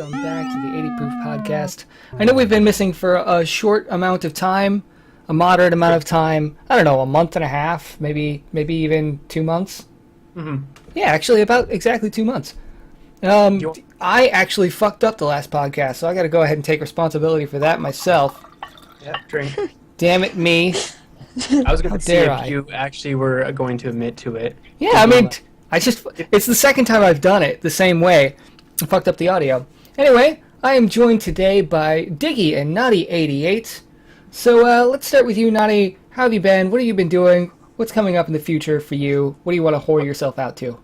welcome back to the 80 Proof Podcast. I know we've been missing for a short amount of time, a moderate amount of time. I don't know, a month and a half, maybe even 2 months. Mm-hmm. Yeah, actually, about exactly 2 months. I actually fucked up the last podcast, so I got to go ahead and take responsibility for that myself. Yeah, drink. Damn it, me. I was going to see dare if I? you actually were going to admit to it. Yeah, I mean, it's the second time I've done it the same way. I fucked up the audio. Anyway, I am joined today by Diggy and Naughty88. So let's start with you, Naughty. How have you been? What have you been doing? What's coming up in the future for you? What do you want to whore yourself out to?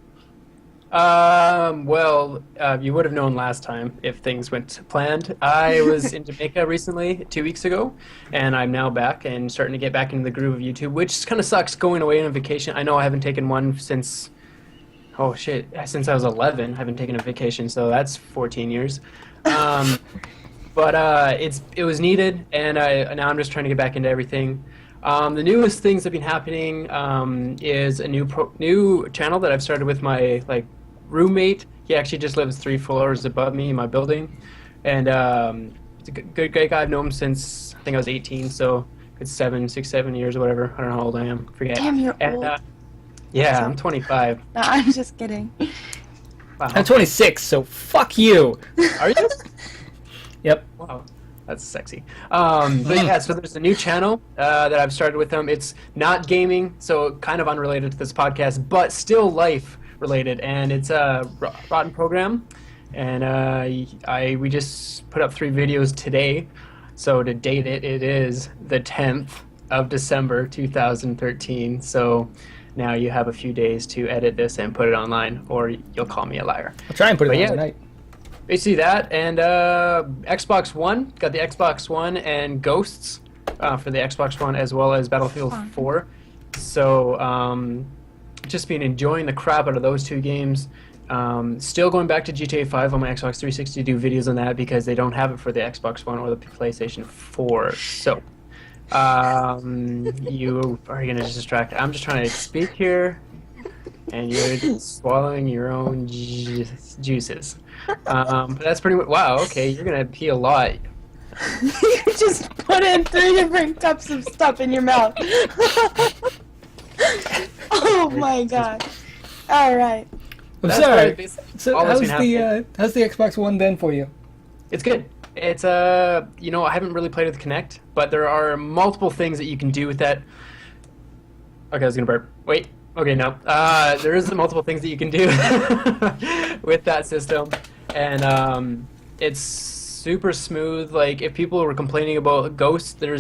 You would have known last time if things went to planned. I was in Jamaica recently, 2 weeks ago, and I'm now back and starting to get back into the groove of YouTube, which kind of sucks going away on a vacation. I know I haven't taken one since I was 11. I haven't taken a vacation, so that's 14 years. But it was needed, and now I'm just trying to get back into everything. The newest things that have been happening is a new channel that I've started with my roommate. He actually just lives 3 floors above me in my building, and he's a good great guy. I've known him since I think I was 18, so it's 7 years or whatever. I don't know how old I am. Forget. Damn, you're old. Yeah, I'm 25. No, I'm just kidding. Wow. I'm 26, so fuck you. Are you? Yep. Wow, that's sexy. But yeah, so there's a new channel that I've started with them. It's not gaming, so kind of unrelated to this podcast, but still life related, and it's a Rotten Program. And we just put up 3 videos today. So to date it is the 10th of December 2013. So now you have a few days to edit this and put it online, or you'll call me a liar. I'll try and put it on tonight. Basically that, and Xbox One, got the Xbox One and Ghosts for the Xbox One, as well as Battlefield 4. So just been enjoying the crap out of those 2 games. Still going back to GTA 5 on my Xbox 360 to do videos on that because they don't have it for the Xbox One or the PlayStation 4. So you are going to distract. I'm just trying to speak here, and you're just swallowing your own juices. But that's pretty much. Wow. Okay, you're gonna pee a lot. You just put in 3 different cups of stuff in your mouth. Oh my god. Alright. I'm That's sorry. right. So All that's how's been the Xbox One been for you? It's good. It's I haven't really played with Kinect, but there are multiple things that you can do with that. Okay, I was gonna burp. Wait. Okay, no. There is multiple things that you can do with that system, and it's super smooth. Like, if people were complaining about Ghosts, their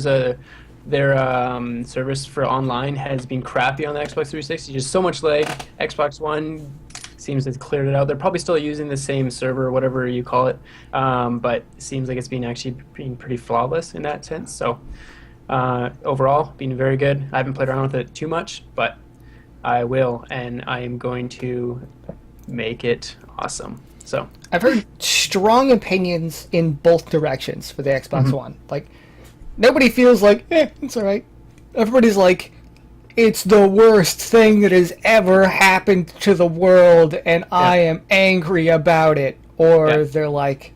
service for online has been crappy on the Xbox 360. Just so much lag. Xbox One seems to have cleared it out. They're probably still using the same server, or whatever you call it, but it seems like it's been pretty flawless in that sense. So overall, been very good. I haven't played around with it too much, but I will, and I am going to make it awesome. So I've heard strong opinions in both directions for the Xbox One. Like, nobody feels like, it's alright. Everybody's like, it's the worst thing that has ever happened to the world, and I am angry about it. Or they're like,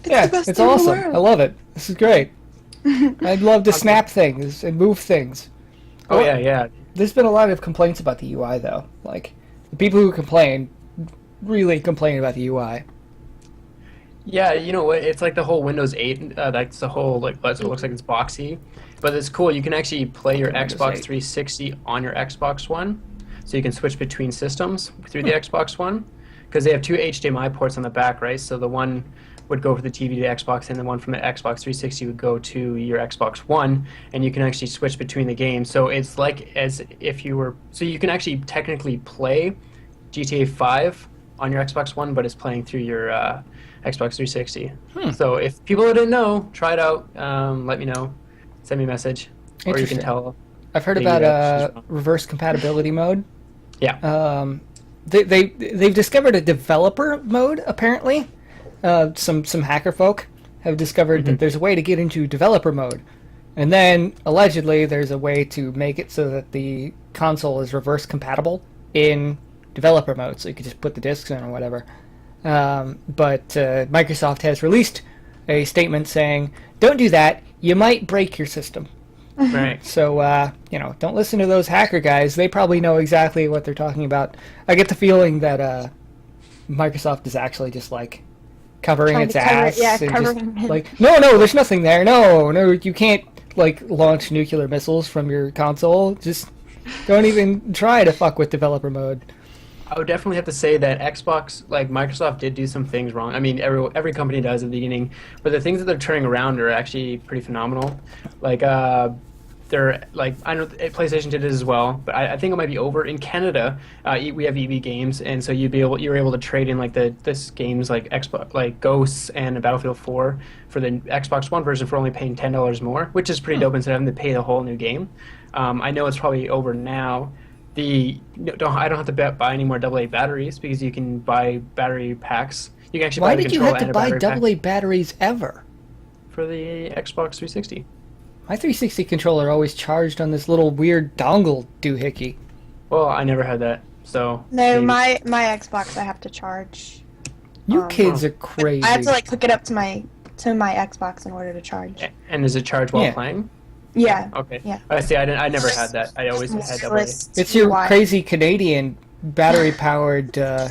it's awesome. I love it. This is great. I'd love to snap things and move things. Oh, yeah. There's been a lot of complaints about the UI, though. Like, the people who complain really complain about the UI. Yeah, you know what? It's like the whole Windows 8. That's the whole, it looks like it's boxy. But it's cool. You can actually play your Xbox 360 on your Xbox One. So you can switch between systems through the Xbox One. Because they have 2 HDMI ports on the back, right? So the one would go for the TV to the Xbox, and the one from the Xbox 360 would go to your Xbox One, and you can actually switch between the games. So it's like as if you were... So you can actually technically play GTA 5 on your Xbox One, but it's playing through your Xbox 360. So if people didn't know, try it out. Let me know. Send me a message. Or you can tell. I've heard about reverse compatibility mode. Yeah. They've discovered a developer mode, apparently. Some hacker folk have discovered that there's a way to get into developer mode. And then, allegedly, there's a way to make it so that the console is reverse compatible in developer mode, so you could just put the discs in or whatever. But Microsoft has released a statement saying, "Don't do that. You might break your system." Right. So, don't listen to those hacker guys. They probably know exactly what they're talking about. I get the feeling that Microsoft is actually just like covering Trying its to cover ass it, yeah, and just covering it. like, no, there's nothing there. No, you can't like launch nuclear missiles from your console. Just don't even try to fuck with developer mode. I would definitely have to say that Xbox, like Microsoft, did do some things wrong. I mean, every company does at the beginning, but the things that they're turning around are actually pretty phenomenal. Like, they're like, I know PlayStation did it as well, but I think it might be over in Canada. We have EB Games, and so you're able to trade in like this games like Xbox, like Ghosts and Battlefield 4 for the Xbox One version for only paying $10 more, which is pretty dope instead of having to pay the whole new game. I know it's probably over now. I don't have to buy any more AA batteries because you can buy battery packs. You can actually Why buy the did you controller have to and a buy battery AA batteries ever? pack for the Xbox 360. My 360 controller always charged on this little weird dongle doohickey. Well, I never had that, so No, maybe- my Xbox I have to charge. You kids are crazy. I have to like hook it up to my Xbox in order to charge. And does it charge while Yeah. playing? Yeah. Okay. Yeah. I see. I never had that. I always had AA. It's your crazy Canadian battery-powered Yeah,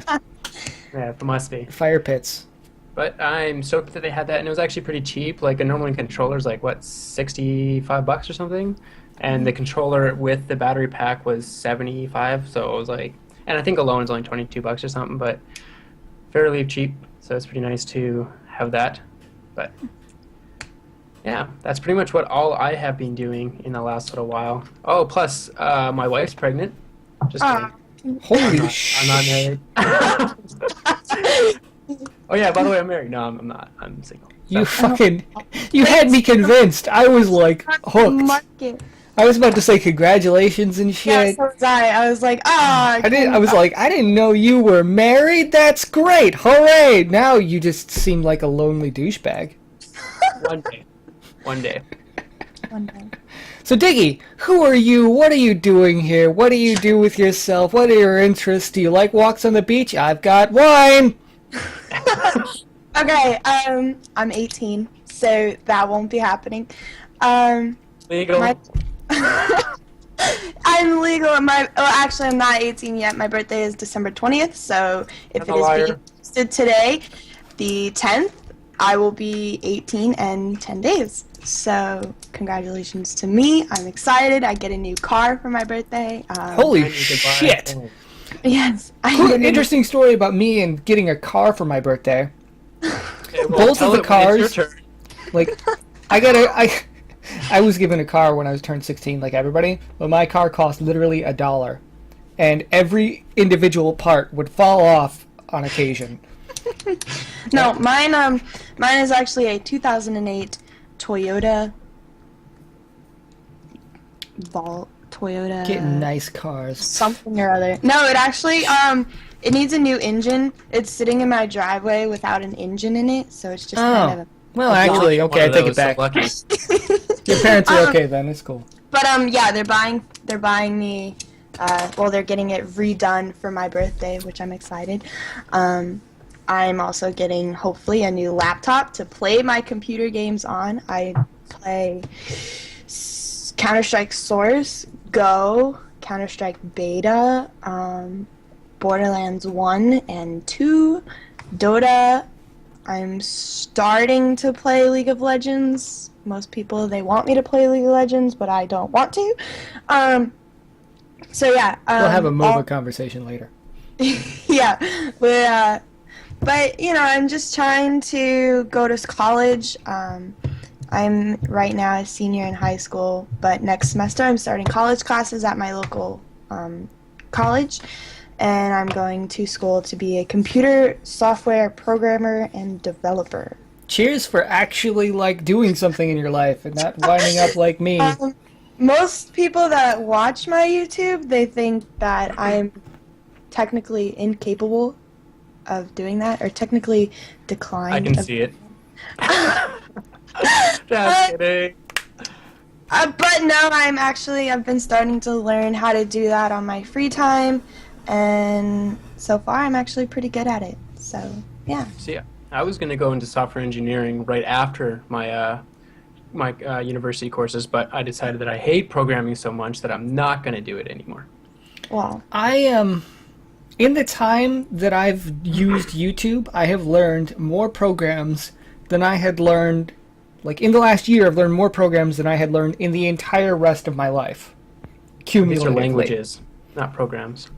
it must be. fire pits. But I'm stoked that they had that, and it was actually pretty cheap. Like a normal controller's like what, $65 or something, and the controller with the battery pack was 75. So it was like, and I think alone is only $22 or something, but fairly cheap. So it's pretty nice to have that. But yeah, that's pretty much what all I have been doing in the last little while. Oh, plus my wife's pregnant. Just kidding. Holy I'm not shit! married. Oh yeah, by the way, I'm married. No, I'm not. I'm single. You had me convinced. I was like hooked. Market. I was about to say congratulations and Yeah, shit. so was I. I was like, I didn't know you were married. That's great. Hooray! Now you just seem like a lonely douchebag. One day. One day. One day. So Diggy, who are you? What are you doing here? What do you do with yourself? What are your interests? Do you like walks on the beach? I've got wine. Okay, I'm 18, so that won't be happening. Legal. I'm legal. Actually, I'm not 18 yet. My birthday is December 20th, so if That's it a is liar. being posted today, the 10th, I will be 18 and 10 days. So, congratulations to me. I'm excited. I get a new car for my birthday. Holy I need to buy shit! a phone. Yes. Interesting story about me and getting a car for my birthday. Okay, well, Both of tell the it when it's cars- your turn. Like, I was given a car when I was turned 16, like everybody, but my car cost literally $1, and every individual part would fall off on occasion. No, mine is actually a 2008 Toyota Toyota Getting nice cars. something or other. No, it actually it needs a new engine. It's sitting in my driveway without an engine in it, so it's just kind of Well, actually, One okay, I of take those, it back. So lucky. Your parents are okay then. It's cool. But yeah, they're buying me they're getting it redone for my birthday, which I'm excited. I'm also getting hopefully a new laptop to play my computer games on. I play Counter-Strike Source, Go, Counter-Strike Beta, Borderlands 1 and 2, Dota. I'm starting to play League of Legends. Most people, they want me to play League of Legends, but I don't want to. So yeah. We'll have a MOBA conversation later. Yeah. But, I'm just trying to go to college. I'm right now a senior in high school, but next semester I'm starting college classes at my local college, and I'm going to school to be a computer software programmer and developer. Cheers for actually like doing something in your life and not winding up like me. Most people that watch my YouTube, they think that I'm technically incapable of doing that, or technically declined. I can see it. Just kidding. But no, I've been starting to learn how to do that on my free time, and so far I'm actually pretty good at it. So yeah. See, I was going to go into software engineering right after my university courses, but I decided that I hate programming so much that I'm not going to do it anymore. Wow. In the time that I've used YouTube, I have learned more programs than I had learned. Like, in the last year, I've learned more programs than I had learned in the entire rest of my life. These are Cumulatively. languages, not programs.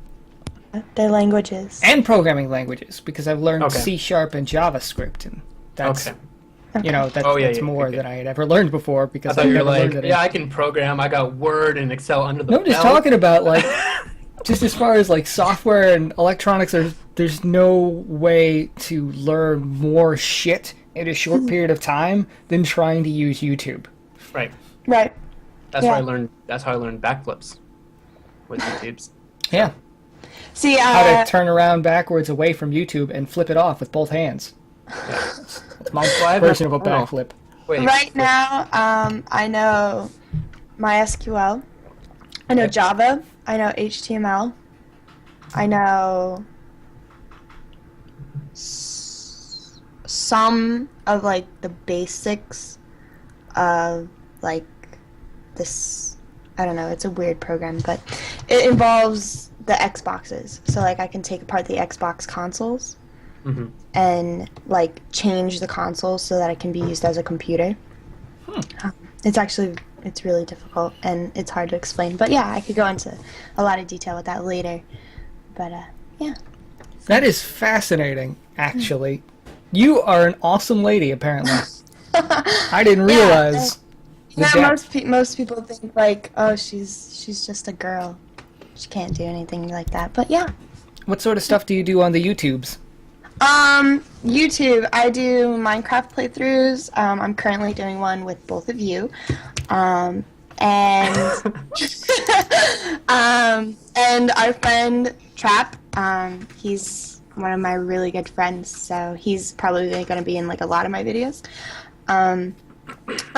They're languages. And programming languages, because I've learned Okay. C# and JavaScript, and that's, Okay. that's Yeah, more okay. than I had ever learned before, I because thought I've you were never like, learned it. yeah, I can program. I got Word and Excel under the No, I'm just belt. talking about, like, just as far as, like, software and electronics, there's no way to learn more shit in a short period of time than trying to use YouTube. Right. Right. That's Yeah. where I learned. That's how I learned backflips with YouTube's. Yeah. See, How to turn around backwards away from YouTube and flip it off with both hands. That's my I've version of a never- oh. backflip. Wait. right now, I know MySQL, I know Okay. Java, I know HTML, I know some of like the basics of like this. I don't know. It's a weird program, but it involves the Xboxes. So like I can take apart the Xbox consoles Mhm. and like change the console so that it can be used as a computer. It's really difficult and it's hard to explain. But yeah, I could go into a lot of detail with that later. But yeah. That is fascinating, actually. You are an awesome lady, apparently. I didn't realize the Yeah, depth. most people think like, oh, she's just a girl. She can't do anything like that. But yeah. What sort of stuff do you do on the YouTubes? YouTube, I do Minecraft playthroughs. I'm currently doing one with both of you. And and our friend Trap, he's one of my really good friends, so he's probably going to be in like a lot of my videos. I'm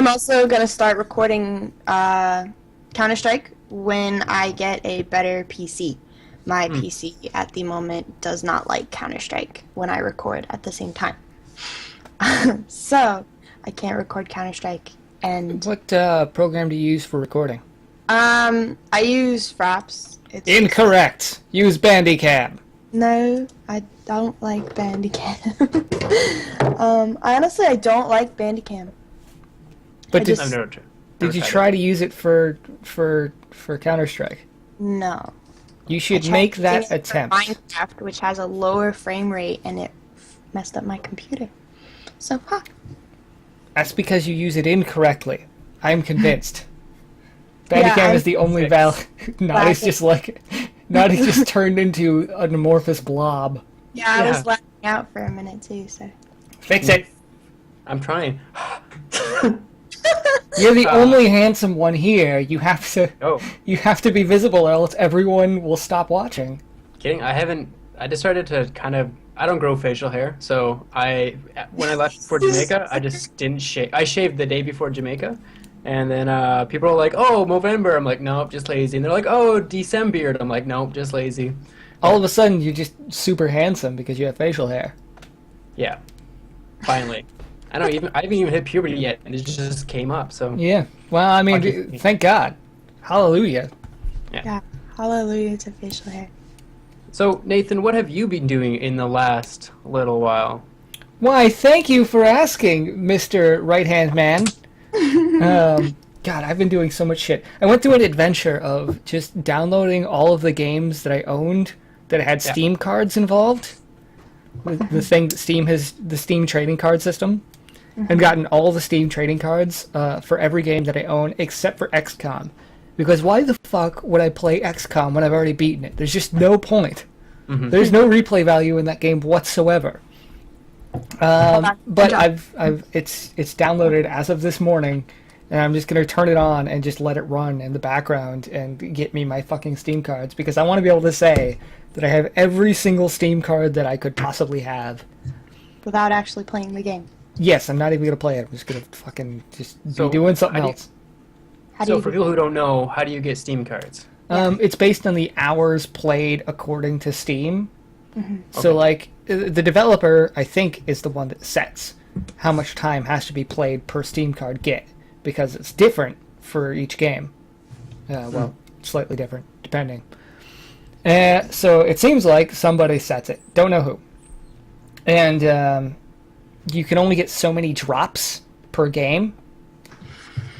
also going to start recording Counter-Strike when I get a better PC. My PC at the moment does not like Counter-Strike when I record at the same time. So I can't record Counter-Strike. And What program do you use for recording? I use Fraps. It's Incorrect. Use Bandicam. No, I don't like Bandicam. I don't like Bandicam. But I did, just- I've never did you tried try to use it for Counter-Strike? No. You should I tried make that using it for attempt. Minecraft, which has a lower frame rate, and it messed up my computer. So, That's because you use it incorrectly. I'm convinced. Yeah, Bandicam I'm is the only Fix. valid. Naughty's Glad- just like Naughty just turned into an amorphous blob. yeah, I was Yeah. lagging out for a minute too. So. Fix it. I'm trying. You're the only handsome one here. You have to. Oh, You have to be visible, or else everyone will stop watching. kidding. I decided to kind of. I don't grow facial hair, so when I left for Jamaica, I just didn't shave. I shaved the day before Jamaica, and then people are like, "Oh, Movember." I'm like, "Nope, just lazy." And they're like, "Oh, December." I'm like, "Nope, just lazy." All of a sudden, you're just super handsome because you have facial hair. Yeah, finally. I haven't even hit puberty yet, and it just came up. So Yeah. Well, I mean, Okay. thank God. Hallelujah. Yeah, hallelujah to facial hair. So Nathan, what have you been doing in the last little while? Why, thank you for asking, Mr. Right-Hand Man. God, I've been doing so much shit. I went through an adventure of just downloading all of the games that I owned that had Yeah. Steam cards involved. The thing that Steam has, the Steam trading card system. And gotten all the Steam trading cards for every game that I own except for XCOM. Because why the fuck would I play XCOM when I've already beaten it? There's just no point. There's no replay value in that game whatsoever. But it's downloaded as of this morning, and I'm just gonna turn it on and just let it run in the background and get me my fucking Steam cards because I want to be able to say that I have every single Steam card that I could possibly have. Without actually playing the game. Yes, I'm not even gonna play it. I'm just gonna fucking just So, be doing something how do you- else. How do So you for people who don't know, how do you get Steam cards? It's based on the hours played according to Steam. So Okay. like the developer, I think, is the one that sets how much time has to be played per Steam card get, because it's different for each game. Well, slightly different, depending. So it seems like somebody sets it. Don't know who. And you can only get so many drops per game.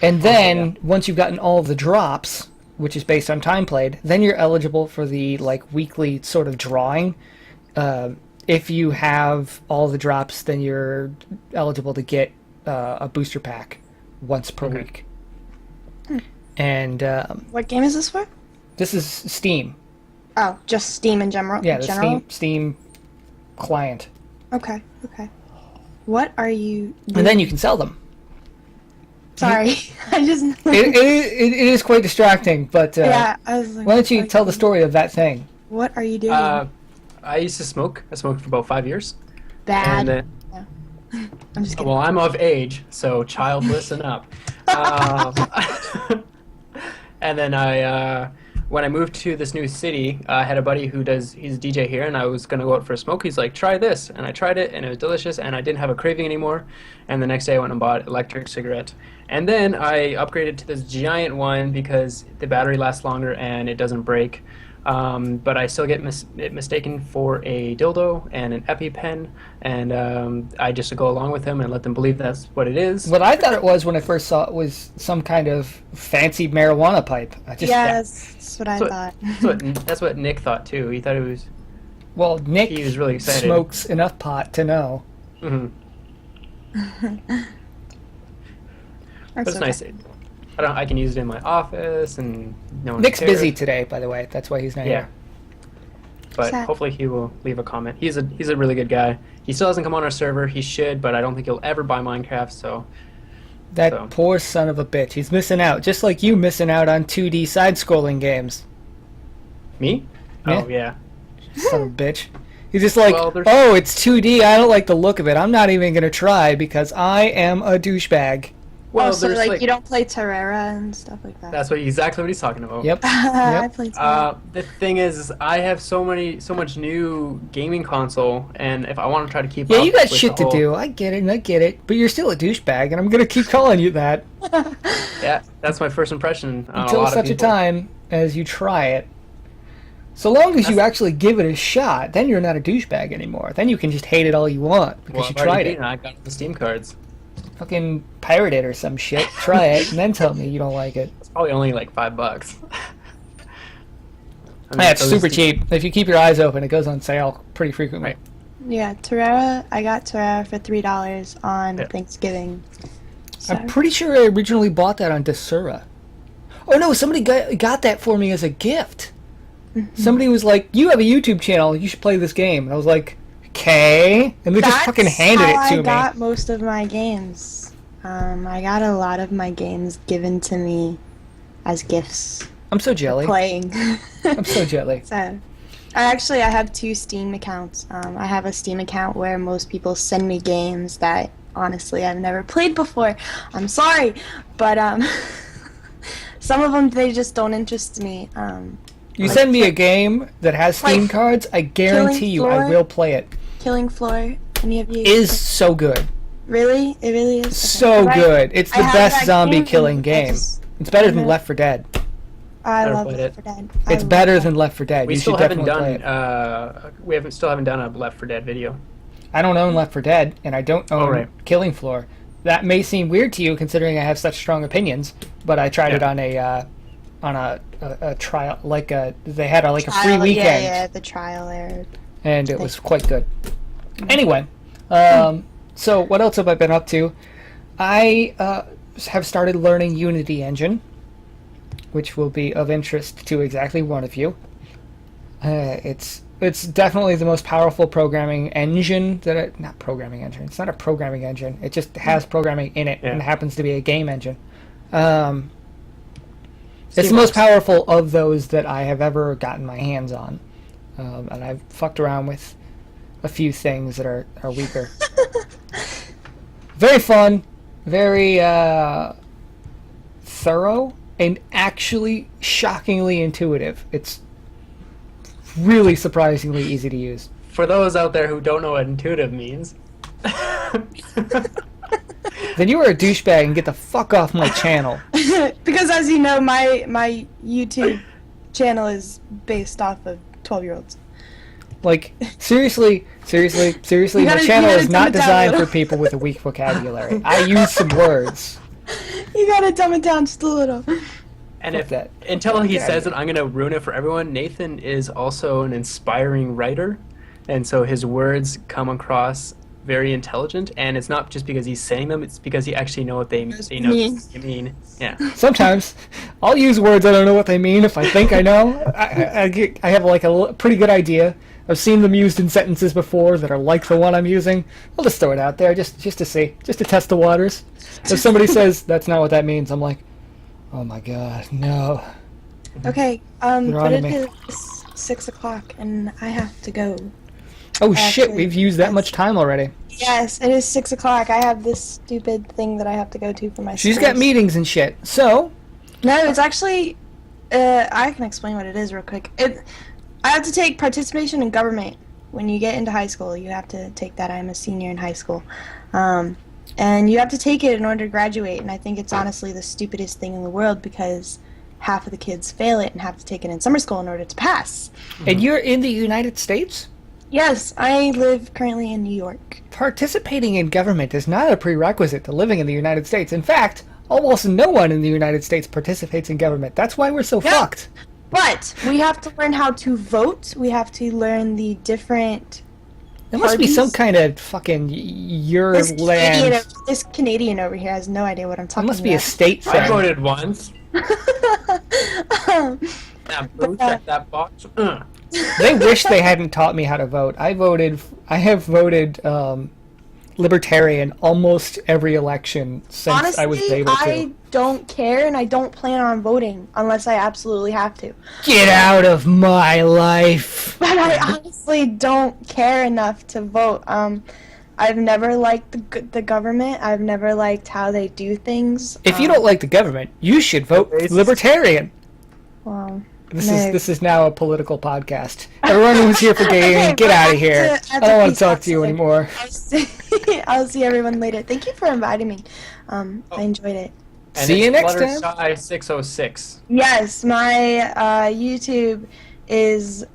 And then, once you've gotten all of the drops, which is based on time played, then you're eligible for the weekly sort of drawing. If you have all the drops, then you're eligible to get a booster pack once per week. And What game is this for? this is Steam. Oh, just Steam in general? Yeah, the general? Steam client. Okay. What are you doing? And then you can sell them. Sorry. I just... It is quite distracting, but yeah, I was like... why don't you tell the story of that thing? What are you doing? I used to smoke. I smoked for about 5 years. Bad. And then, Yeah. I'm just kidding. well, I'm of age, so child, listen up. And then when I moved to this new city, I had a buddy he's a DJ here, and I was going to go out for a smoke. He's like, try this. And I tried it, and it was delicious, and I didn't have a craving anymore. And the next day I went and bought electric cigarette. And then I upgraded to this giant one because the battery lasts longer and it doesn't break. But I still get it mistaken for a dildo and an EpiPen, and I just go along with them and let them believe that's what it is. What I thought it was when I first saw it was some kind of fancy marijuana pipe. That's what I thought. That's what Nick thought too. He thought it was. Well, Nick He was really excited. smokes enough pot to know. Mm-hmm. But it's nice. I can use it in my office, and no one Nick's cares. busy today, by the way. That's why he's not Yeah. here. But Sad. hopefully he will leave a comment. He's a really good guy. He still hasn't come on our server. He should, but I don't think he'll ever buy Minecraft. So That poor son of a bitch. He's missing out, just like you missing out on 2D side-scrolling games. me? Yeah. Oh yeah. Son of a bitch. He's just like, Well, there's- oh, it's 2D. I don't like the look of it. I'm not even gonna try because I am a douchebag. Well, so there's you don't play Terraria and stuff like that? That's exactly what he's talking about. Yep. I Yep. played Terraria. The thing is, I have so much new gaming console, and if I want to try to keep Yeah, up you got with shit the to do. I get it. But you're still a douchebag, and I'm gonna keep calling you that Yeah, that's my first impression. On until a lot such of a people. time as you try it. So long as you actually give it a shot, then you're not a douchebag anymore. Then you can just hate it all you want because Well, you I've already tried beaten it. I got the Steam cards. Fucking pirate it or some shit. Try it, and then tell me you don't like it. It's probably only like $5. I mean, Yeah, it's so super is the- cheap. If you keep your eyes open, it goes on sale pretty frequently. Right. Yeah, Terraria. I got Terraria for $3 on Yeah. Thanksgiving. So. I'm pretty sure I originally bought that on Desura. Oh no, somebody got that for me as a gift. Somebody was like, "You have a YouTube channel. You should play this game." And I was like, "Okay," and they just fucking handed it That's to how I me. got most of my games. I got a lot of my games given to me as gifts. I'm so jelly. Playing. I'm so jelly. So, I have 2 Steam accounts. I have a Steam account where most people send me games that honestly I've never played before. I'm sorry, but some of them they just don't interest me. You send me a game that has Steam Like, cards, I guarantee you I Floor? will play it. Killing Floor. Any of you? Is so good. Really? It really is. Okay. So Right. good. It's the I have best that zombie game, killing and I game. just- It's better than Mhm. Left 4 Dead. I Never love played Left it. 4 Dead. It's better than Left 4 Dead. We You still should haven't definitely done. play it. Still haven't done a Left 4 Dead video. I don't own Left 4 Dead, and I don't own right. Killing Floor. That may seem weird to you, considering I have such strong opinions. But I tried it Yeah. on a trial, they had a free Trial, weekend, Yeah, the trial aired. and it was quite good. Anyway, so what else have I been up to? I have started learning Unity Engine, which will be of interest to exactly one of you. It's definitely the most powerful programming engine not programming engine. It's not a programming engine. It just has programming in it, and it happens to be a game engine. It's the most powerful of those that I have ever gotten my hands on, and I've fucked around with a few things that are weaker. Very fun, very thorough, and actually shockingly intuitive. It's really surprisingly easy to use. for those out there who don't know what intuitive means. Then you are a douchebag and get the fuck off my channel. Because as you know, my YouTube channel is based off of 12-year-olds. Like, seriously, You my gotta- channel you is gotta not dumb it down a designed for little. people with a weak vocabulary. I use some words. You gotta dumb it down just a little. And Fuck if that. until he Yeah, says yeah. it, I'm gonna ruin it for everyone. Nathan is also an inspiring writer, and so his words come across very intelligent. And it's not just because he's saying them; it's because he actually know what they mean. Yeah. Sometimes I'll use words I don't know what they mean if I think I know. I have like a pretty good idea. I've seen them used in sentences before that are like the one I'm using. I'll just throw it out there just to see, just to test the waters. If somebody says that's not what that means, I'm like, oh my god, no. Okay, You're but on to it me. is 6 o'clock and I have to go. Oh shit, Actually, we've used that yes. much time already. Yes, it is 6 o'clock. I have this stupid thing that I have to go to for my She's got scores. meetings and shit. So, No, it's actually, I can explain what it is real quick. I have to take participation in government. When you get into high school, you have to take that. I'm a senior in high school. And you have to take it in order to graduate, and I think it's honestly the stupidest thing in the world because half of the kids fail it and have to take it in summer school in order to pass. and you're in the United States? Yes, I live currently in New York. Participating in government is not a prerequisite to living in the United States. In fact, almost no one in the United States participates in government. That's why we're so Yeah. fucked. But we have to learn how to vote. We have to learn the different. There must be Parties? some kind of fucking your This Canadian, land. this Canadian over here has no idea what I'm It talking must be a about. state I thing. voted once. Um, That blue check that box. They wish they hadn't taught me how to vote. I have voted libertarian almost every election since Honestly, I was able to. I don't care, and I don't plan on voting unless I absolutely have to. Get out of my life. But I honestly don't care enough to vote. I've never liked the government. I've never liked how they do things. If you don't like the government, you should vote Racist. libertarian. Well, This is now a political podcast. Everyone who's here for gaming, Okay, get well, out I of here. have to I don't want peace to talk out, to you so anymore. I'll see everyone later. Thank you for inviting me. I enjoyed it. And See you it's next time. Fluttershy 606. Yes, my YouTube is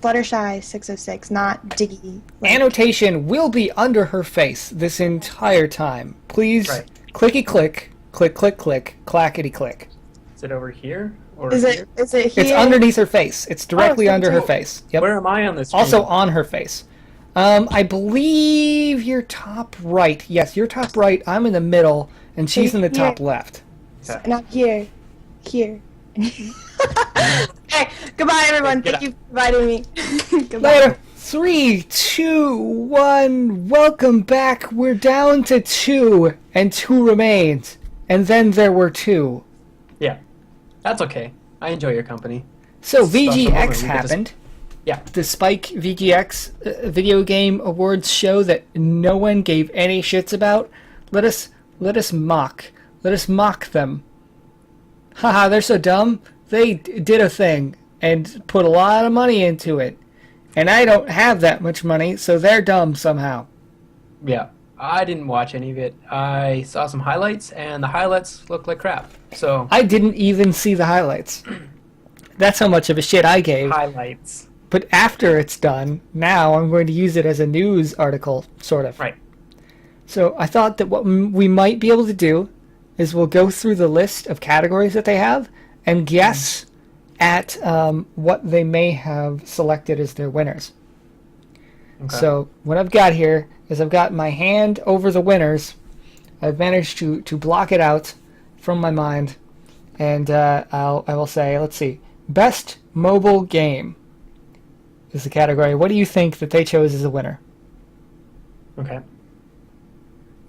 Fluttershy606, not Diggy. Annotation will be under her face this entire time. Please, Right. clicky click, click click click, clackety click. Is it over here or Is here? it here? It's underneath her face. It's directly so under her cool. face. Yep. Where am I on this? Also screen? on her face. I believe you're top right. Yes, you're top right. I'm in the middle, and she's in the top left. Okay. And I'm here. Here. Okay, goodbye everyone. Get Thank you for inviting me. Goodbye. Later. 3, 2, 1. Welcome back. We're down to 2, and 2 remained. And then there were 2. Yeah, that's okay. I enjoy your company. So Special moment. VGX We get to- happened. Yeah. The Spike VGX Video Game Awards show that no one gave any shits about. Let us mock. Let us mock them. Haha, they're so dumb. They did a thing and put a lot of money into it. And I don't have that much money, so they're dumb somehow. Yeah, I didn't watch any of it. I saw some highlights, and the highlights look like crap. So I didn't even see the highlights. That's how much of a shit I gave. highlights. But after it's done, now I'm going to use it as a news article, sort of. Right. So I thought that what we might be able to do is we'll go through the list of categories that they have and guess at what they may have selected as their winners. Okay. So what I've got here is I've got my hand over the winners. I've managed to block it out from my mind, and I will say, let's see, best mobile game is the category. What do you think that they chose as a winner? Okay.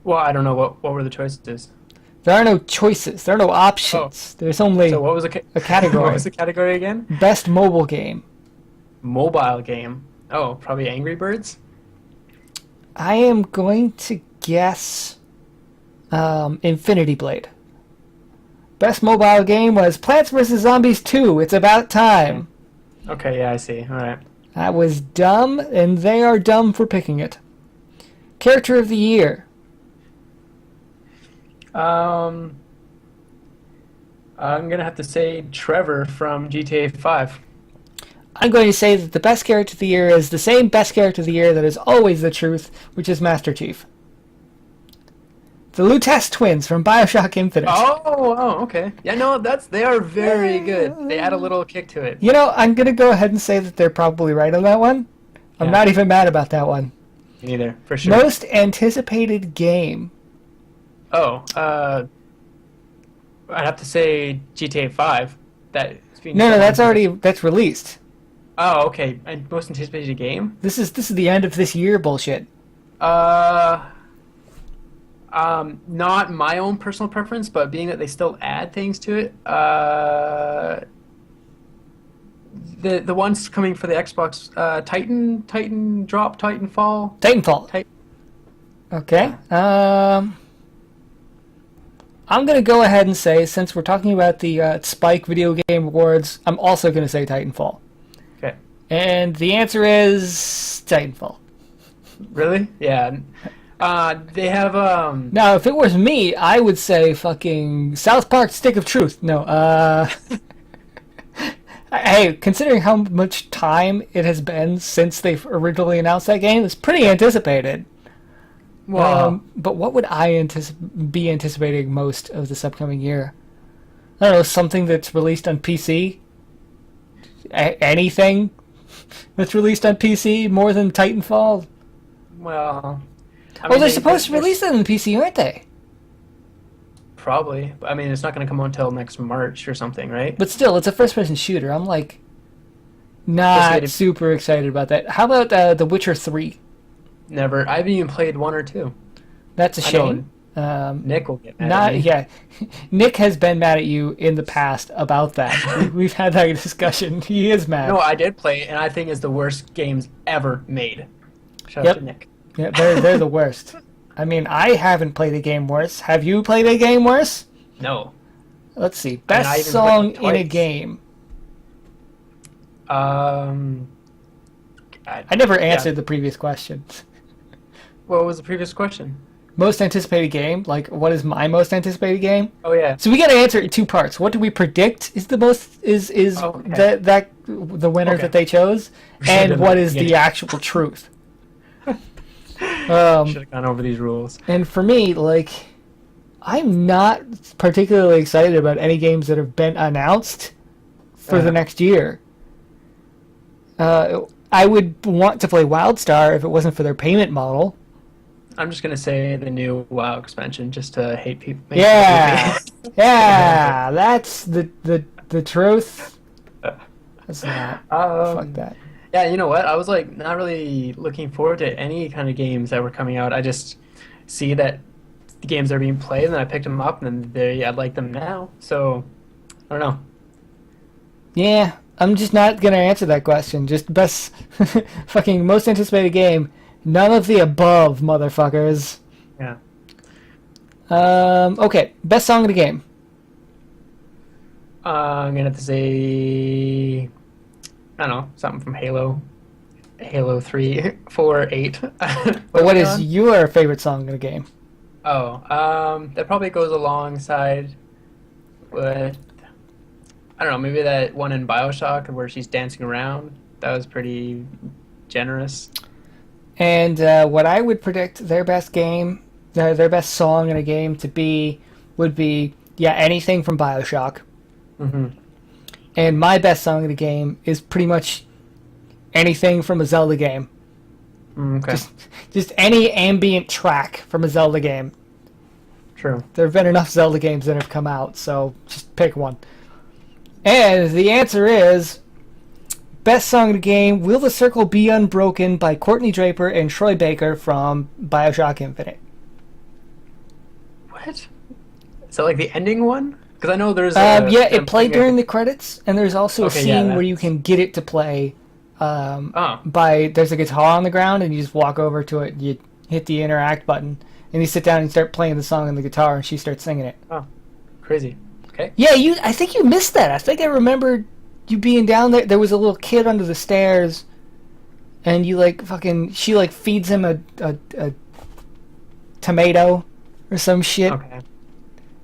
Well, I don't know what were the choices. There are no choices. There are no options. There's only So what was a category. What was the category again? Best mobile game. Mobile game. Oh, probably Angry Birds. I am going to guess Infinity Blade. Best mobile game was Plants vs. Zombies 2. It's about time. Okay, yeah, I see. All right. That was dumb, and they are dumb for picking it. Character of the year. I'm gonna have to say Trevor from GTA 5. I'm going to say that the best character of the year is the same best character of the year that is always the truth, which is Master Chief. The Lutece twins from BioShock Infinite. Okay. Yeah, no, they are very good. They add a little kick to it. You know, I'm going to go ahead and say that they're probably right on that one. I'm not even mad about that one. Neither, for sure. Most anticipated game. I'd have to say GTA 5. That's released. Oh, okay. And most anticipated game? This is the end of this year bullshit. Not my own personal preference, but being that they still add things to it, the ones coming for the Xbox, Titan Drop, Titanfall. Titanfall. Okay. I'm gonna go ahead and say, since we're talking about the Spike Video Game Awards, I'm also gonna say Titanfall. Okay. And the answer is Titanfall. Really? Yeah. They have Now, if it was me, I would say fucking South Park Stick of Truth. No, hey, considering how much time it has been since they originally announced that game, it's pretty anticipated. Wow. But what would I be anticipating most of this upcoming year? I don't know, something that's released on PC? Anything that's released on PC more than Titanfall? Well, They're supposed to release it on PC, aren't they? Probably. I mean, it's not going to come out until next March or something, right? But still, it's a first-person shooter. I'm like, not super excited about that. How about The Witcher 3? Never. I haven't even played 1 or 2. That's a shame. Nick will get mad at me. Yeah, Nick has been mad at you in the past about that. We've had that discussion. He is mad. No, I did play it, and I think it's the worst games ever made. Shout out to Nick. Yeah, they're the worst. I mean, I haven't played a game worse. Have you played a game worse? No. Let's see. Best song in a game. I never answered the previous question. What was the previous question? Most anticipated game? Like, what is my most anticipated game? Oh yeah. So we got to answer it in two parts. What do we predict is the most that the winner that they chose, and what is the actual truth? Should have gone over these rules. And for me, like, I'm not particularly excited about any games that have been announced for the next year. I would want to play WildStar if it wasn't for their payment model. I'm just gonna say the new WoW expansion just to hate people. Yeah, yeah, that's the truth. That's not. Fuck that. Yeah, you know what? I was like not really looking forward to any kind of games that were coming out. I just see that the games are being played, and then I picked them up, and I like them now. So I don't know. Yeah, I'm just not gonna answer that question. Just best fucking most anticipated game. None of the above, motherfuckers. Yeah. Okay, best song in the game. I'm gonna have to say, I don't know, something from Halo 3, 4, 8. But what is your favorite song in the game? That probably goes alongside with, I don't know, maybe that one in BioShock where she's dancing around. That was pretty generous. And what I would predict their best game, their best song in a game would be anything from BioShock. Mm-hmm. And my best song in the game is pretty much anything from a Zelda game. Okay. Just any ambient track from a Zelda game. True. There have been enough Zelda games that have come out, so just pick one. And the answer is best song in the game, Will the Circle Be Unbroken by Courtney Draper and Troy Baker from BioShock Infinite. What? Is that like the ending one? Because I know there's it played during the credits, and there's also a scene where you can get it to play there's a guitar on the ground, and you just walk over to it, and you hit the interact button, and you sit down and start playing the song on the guitar, and she starts singing it. Oh, crazy. Okay. Yeah, I think you missed that. I think I remembered you being down there. There was a little kid under the stairs and you like fucking she like feeds him a tomato or some shit Okay.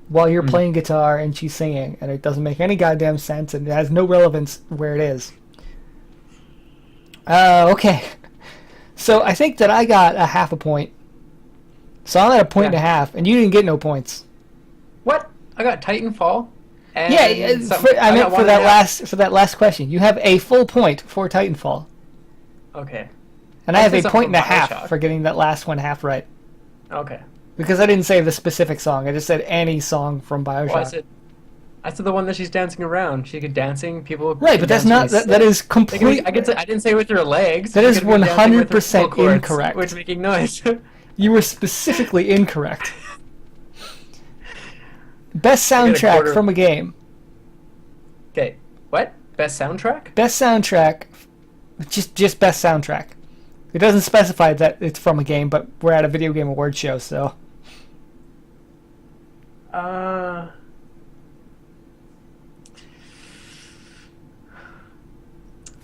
while you're playing guitar and she's singing, and it doesn't make any goddamn sense and it has no relevance where it is. Okay. So I think that I got a half a point. So I'm at a point and a half, and you didn't get no points. What? I got Titanfall. And Yeah, I meant for that last question. You have a full point for Titanfall, Okay. and I have a said point and a something half BioShock. for getting that last one half right. Okay. Because I didn't say the specific song. I just said any song from BioShock. Well, I said the one that she's dancing around. She could dancing. People. Right, but that's not that is complete. I didn't say with her legs. That She is could be dancing with her 100% vocal cords, incorrect. Which making noise. You were specifically incorrect. Best I get a soundtrack quarter. from a game. Okay. What? Best soundtrack? Best soundtrack, just best soundtrack. It doesn't specify that it's from a game, but we're at a video game award show, so.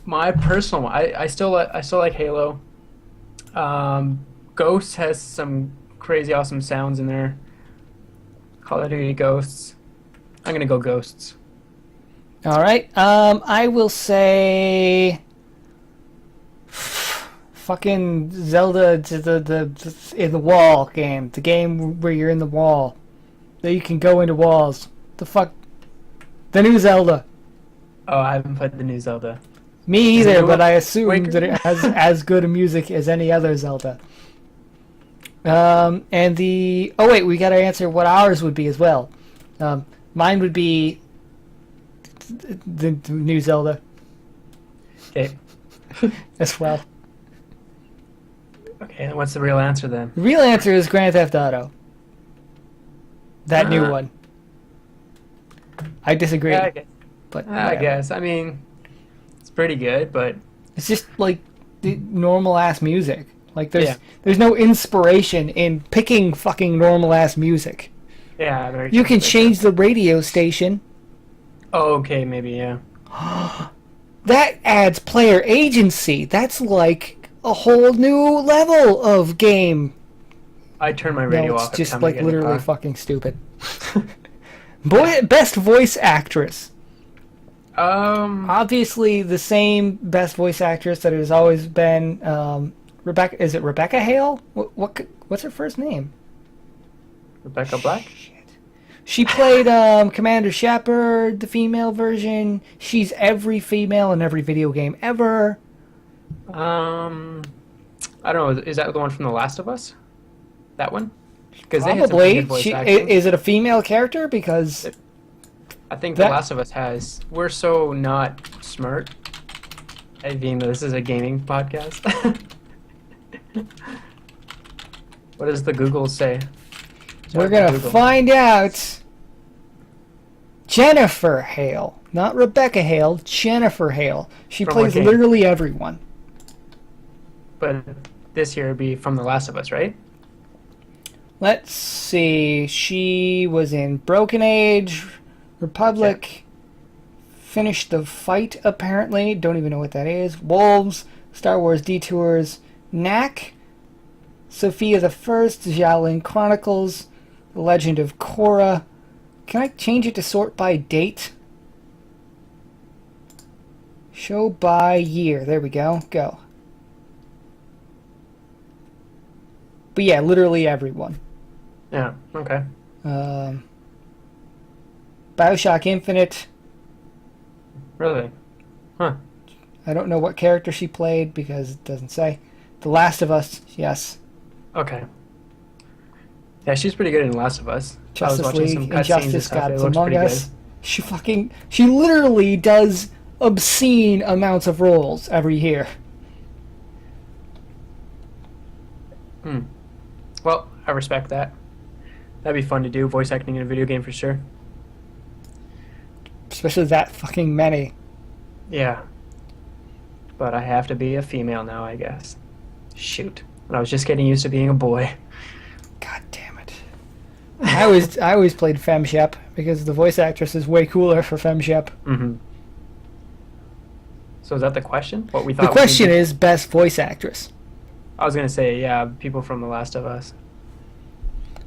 My personal one. I still like Halo. Ghosts has some crazy awesome sounds in there. Call of Duty Ghosts. I'm gonna go Ghosts. All right. I will say. Fucking Zelda to the in the wall game, the game where you're in the wall, that you can go into walls. The fuck, the new Zelda. Oh, I haven't played the new Zelda. Me Is it either, new but I Wind assume Waker? that it has as good a music as any other Zelda. And the we gotta answer what ours would be as well. Mine would be the new Zelda Okay. as well. Okay. And what's the real answer then? The real answer is Grand Theft Auto. That new one. I disagree, Yeah, I guess. but I whatever. guess. I mean, it's pretty good, but It's just like the normal ass music. Like Yeah. there's no inspiration in picking fucking normal ass music. yeah. Very You true, can very change the radio station. true. Oh, okay. Maybe yeah. That adds player agency. That's like a whole new level of game. I turn my No, radio it's off. every just time I like get in the literally car. fucking stupid. Best voice actress. Obviously, the same best voice actress that has always been Rebecca. Is it Rebecca Hale? What's her first name? Rebecca Black. She played Commander Shepard, the female version. She's every female in every video game ever. I don't know. Is that the one from The Last of Us? That one? Because Probably. Is it a female character? Because I think that- The Last of Us has. We're so not smart. Being that this is a gaming podcast. What does the Google say? we're gonna Google. find out. Jennifer Hale, not Rebecca Hale. Jennifer Hale. She From what plays game? literally everyone. But this year would be from The Last of Us, right? Let's see. She was in Broken Age, Republic, Finished the Fight, apparently. Don't even know what that is. Wolves, Star Wars Detours, Knack, Sophia the First, Xiaolin Chronicles, The Legend of Korra. Can I change it to sort by date? Show by year. There we go. Go. But yeah, literally everyone. Yeah. Okay. Bioshock Infinite. Really? Huh. I don't know what character she played because it doesn't say. The Last of Us, yes. Okay. Yeah, she's pretty good in The Last of Us. I was Justice watching some League, cutscenes and Injustice, stuff. It Gods looks Among pretty Us. good. She literally does obscene amounts of roles every year. Well, I respect that. That'd be fun to do, voice acting in a video game for sure. Especially that fucking many. Yeah. But I have to be a female now, I guess. Shoot. And I was just getting used to being a boy. God damn it. I always played FemShep because the voice actress is way cooler for FemShep. Mm-hmm. So is that the question? What we The thought? question is best voice actress. I was gonna say, yeah, people from The Last of Us.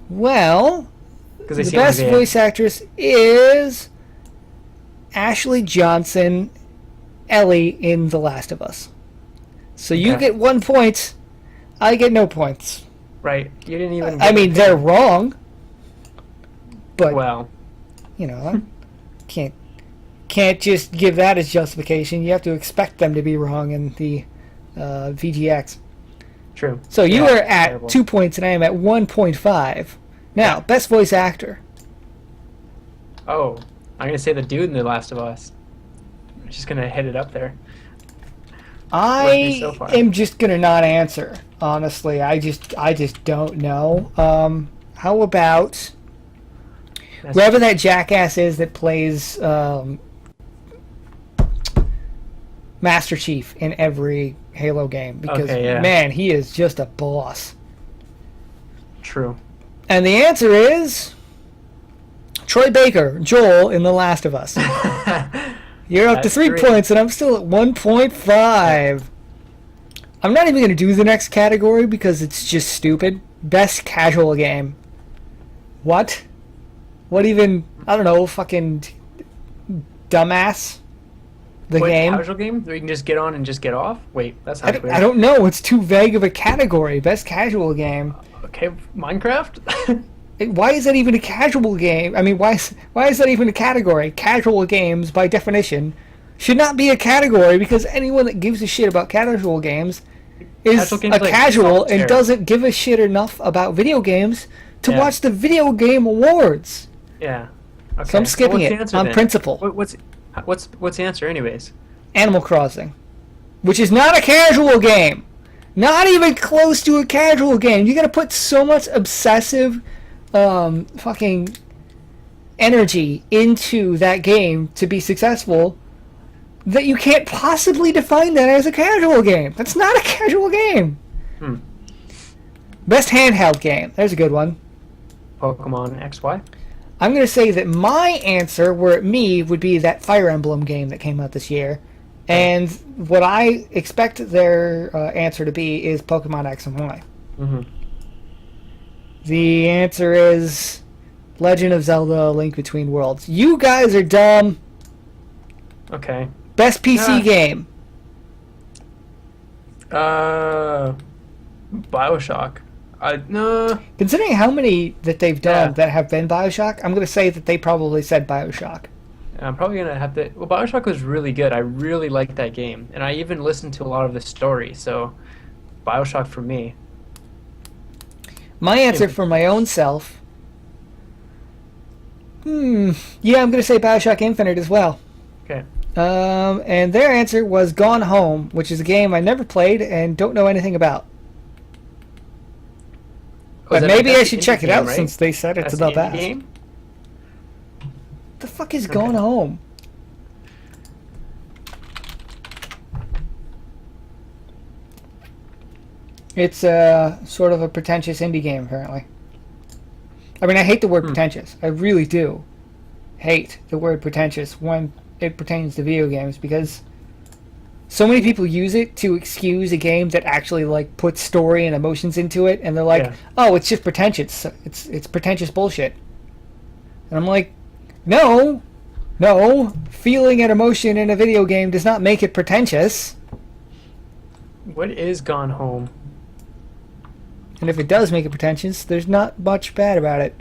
Well, Because they the seem like best they voice actress is Ashley Johnson, Ellie in The Last of Us. So you Okay. get 1 point, I get no points. right. You didn't even. I mean, they're wrong, but Well, you know, can't just give that as justification. You have to expect them to be wrong in the VGX. true. So you Yeah, are at terrible. 2 points, and I am at 1.5. Now, Yeah. best voice actor. Oh, I'm gonna say the dude in The Last of Us. I'm just gonna hit it up there. I so far? am just gonna not answer. Honestly, I just don't know. How about That's whoever that jackass is that plays Master Chief in every Halo game? Because Okay, yeah. man, he is just a boss. true. And the answer is Troy Baker, Joel in The Last of Us. You're up to That's 3 great. points, and I'm still at 1.5. I'm not even going to do the next category because it's just stupid. Best casual game. What? What even? I don't know. Fucking dumbass. The Wait, game. casual game where you can just get on and just get off. Wait, that sounds weird. I don't know. It's too vague of a category. Best casual game. Okay, Minecraft. Why is that even a casual game? I mean, why is that even a category? Casual games, by definition, should not be a category because anyone that gives a shit about casual games is Casual games a like casual solitaire. and doesn't give a shit enough about video games to Yeah. watch the Video Game Awards. Yeah. Okay. So I'm skipping what's the it answer on then? principle. What's the answer anyways? Animal Crossing, which is not a casual game. Not even close to a casual game. You gotta put so much obsessive fucking energy into that game to be successful that you can't possibly define that as a casual game. That's not a casual game. Hmm. Best handheld game. There's a good one. Pokemon XY. I'm going to say that my answer, were it me, would be that Fire Emblem game that came out this year. And what I expect their answer to be is Pokemon X and Y. Mm-hmm. The answer is Legend of Zelda: Link Between Worlds. You guys are dumb. Okay. Best PC Ah. game. Bioshock. No. Considering how many that they've done Yeah. that have been Bioshock, I'm going to say that they probably said Bioshock. I'm probably gonna have to. Well, Bioshock was really good. I really liked that game, and I even listened to a lot of the story. So, Bioshock for me. My answer for my own self. Yeah, I'm going to say Bioshock Infinite as well. Okay. And their answer was Gone Home, which is a game I never played and don't know anything about. But maybe I should check it out since they said it's the best. Game? The fuck is Gone Home? It's sort of a pretentious indie game, apparently. I mean, I hate the word pretentious. I really do hate the word pretentious when it pertains to video games because so many people use it to excuse a game that actually like puts story and emotions into it, and they're like, Yeah. "Oh, it's just pretentious. It's pretentious bullshit." And I'm like, "No, feeling and emotion in a video game does not make it pretentious. What is Gone Home? And if it does make it pretentious, there's not much bad about it.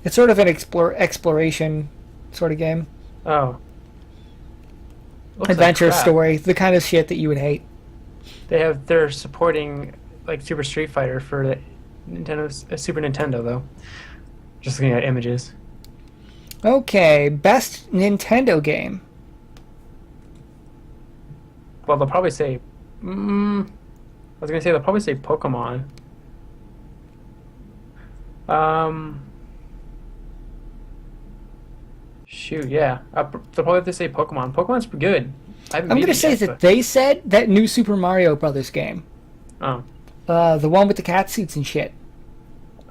It's sort of an exploration sort of game, Oh. Looks like adventure crap. story, the kind of shit that you would hate." They're supporting like Super Street Fighter for the Super Nintendo though. Just looking at images. Okay, best Nintendo game. Well, they'll probably say. I was gonna say they'll probably say Pokemon. Shoot, yeah. They'll probably have to say Pokemon. Pokemon's pretty good. I haven't I'm beat gonna it say yet, that but- they said that new Super Mario Brothers game, Oh. the one with the cat suits and shit.